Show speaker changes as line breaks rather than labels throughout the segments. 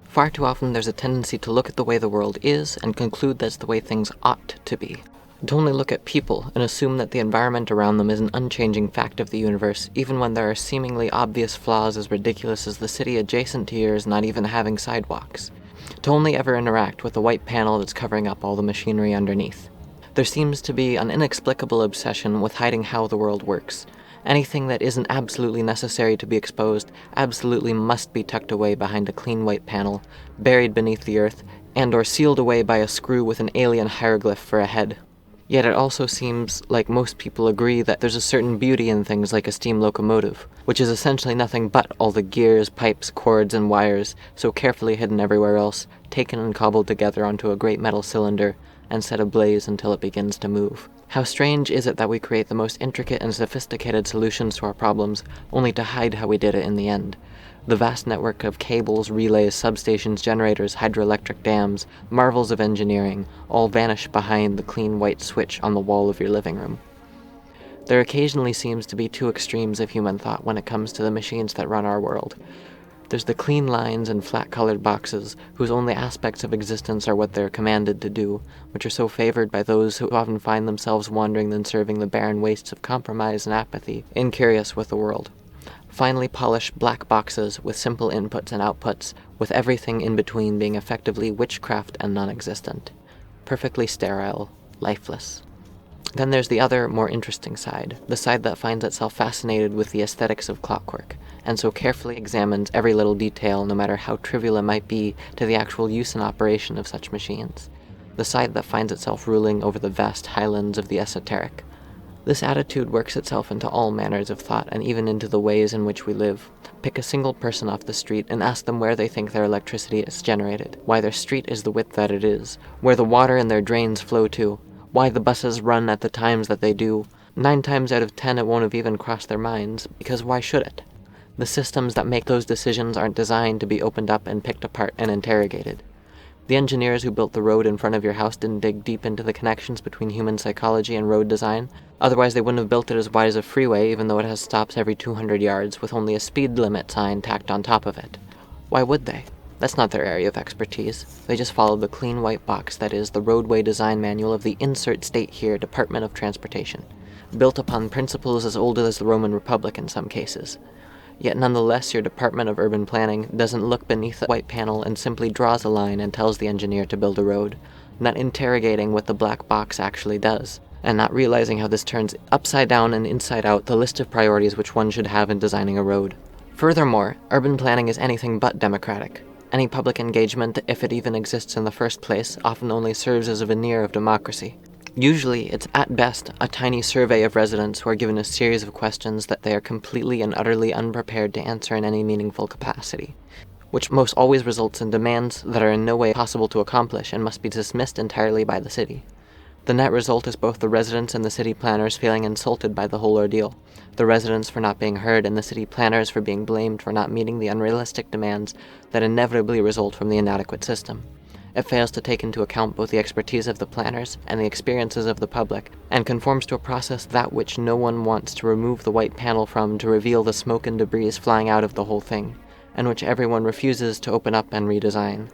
Far too often there's a tendency to look at the way the world is and conclude that's the way things ought to be. To only look at people and assume that the environment around them is an unchanging fact of the universe, even when there are seemingly obvious flaws as ridiculous as the city adjacent to yours not even having sidewalks. To only ever interact with the white panel that's covering up all the machinery underneath. There seems to be an inexplicable obsession with hiding how the world works. Anything that isn't absolutely necessary to be exposed absolutely must be tucked away behind a clean white panel, buried beneath the earth, and/or sealed away by a screw with an alien hieroglyph for a head. Yet it also seems like most people agree that there's a certain beauty in things like a steam locomotive, which is essentially nothing but all the gears, pipes, cords, and wires, so carefully hidden everywhere else, taken and cobbled together onto a great metal cylinder, and set ablaze until it begins to move. How strange is it that we create the most intricate and sophisticated solutions to our problems, only to hide how we did it in the end? The vast network of cables, relays, substations, generators, hydroelectric dams, marvels of engineering, all vanish behind the clean white switch on the wall of your living room. There occasionally seems to be two extremes of human thought when it comes to the machines that run our world. There's the clean lines and flat-colored boxes, whose only aspects of existence are what they're commanded to do, which are so favored by those who often find themselves wandering than serving the barren wastes of compromise and apathy, incurious with the world. Finely polished black boxes with simple inputs and outputs, with everything in between being effectively witchcraft and non-existent. Perfectly sterile, lifeless. Then there's the other, more interesting side, the side that finds itself fascinated with the aesthetics of clockwork, and so carefully examines every little detail, no matter how trivial it might be, to the actual use and operation of such machines. The side that finds itself ruling over the vast highlands of the esoteric. This attitude works itself into all manners of thought and even into the ways in which we live. Pick a single person off the street and ask them where they think their electricity is generated, why their street is the width that it is, where the water in their drains flow to, why the buses run at the times that they do. 9 times out of 10 it won't have even crossed their minds, because why should it? The systems that make those decisions aren't designed to be opened up and picked apart and interrogated. The engineers who built the road in front of your house didn't dig deep into the connections between human psychology and road design. Otherwise they wouldn't have built it as wide as a freeway, even though it has stops every 200 yards with only a speed limit sign tacked on top of it. Why would they? That's not their area of expertise. They just followed the clean white box that is the roadway design manual of the insert state here Department of Transportation, built upon principles as old as the Roman Republic in some cases. Yet nonetheless your Department of Urban Planning doesn't look beneath the white panel and simply draws a line and tells the engineer to build a road, not interrogating what the black box actually does, and not realizing how this turns upside down and inside out the list of priorities which one should have in designing a road. Furthermore, urban planning is anything but democratic. Any public engagement, if it even exists in the first place, often only serves as a veneer of democracy. Usually, it's at best a tiny survey of residents who are given a series of questions that they are completely and utterly unprepared to answer in any meaningful capacity, which most always results in demands that are in no way possible to accomplish and must be dismissed entirely by the city. The net result is both the residents and the city planners feeling insulted by the whole ordeal, the residents for not being heard and the city planners for being blamed for not meeting the unrealistic demands that inevitably result from the inadequate system. It fails to take into account both the expertise of the planners and the experiences of the public, and conforms to a process that which no one wants to remove the white panel from to reveal the smoke and debris flying out of the whole thing, and which everyone refuses to open up and redesign.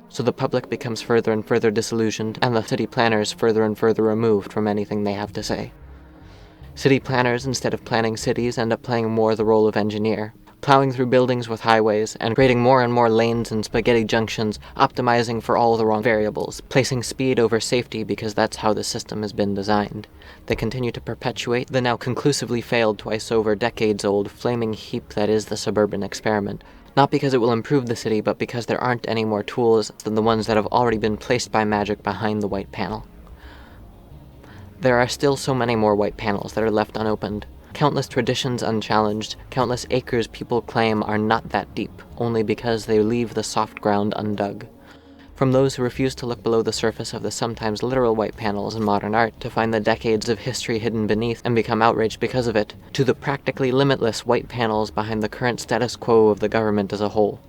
So the public becomes further and further disillusioned, and the city planners further and further removed from anything they have to say. City planners, instead of planning cities, end up playing more the role of engineer, plowing through buildings with highways, and creating more and more lanes and spaghetti junctions, optimizing for all the wrong variables, placing speed over safety because that's how the system has been designed. They continue to perpetuate the now conclusively failed twice over decades-old flaming heap that is the suburban experiment, not because it will improve the city, but because there aren't any more tools than the ones that have already been placed by magic behind the white panel. There are still so many more white panels that are left unopened. Countless traditions unchallenged, countless acres people claim are not that deep, only because they leave the soft ground undug. From those who refuse to look below the surface of the sometimes literal white panels in modern art to find the decades of history hidden beneath and become outraged because of it, to the practically limitless white panels behind the current status quo of the government as a whole.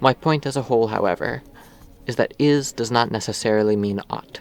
My point as a whole, however, is that is does not necessarily mean ought.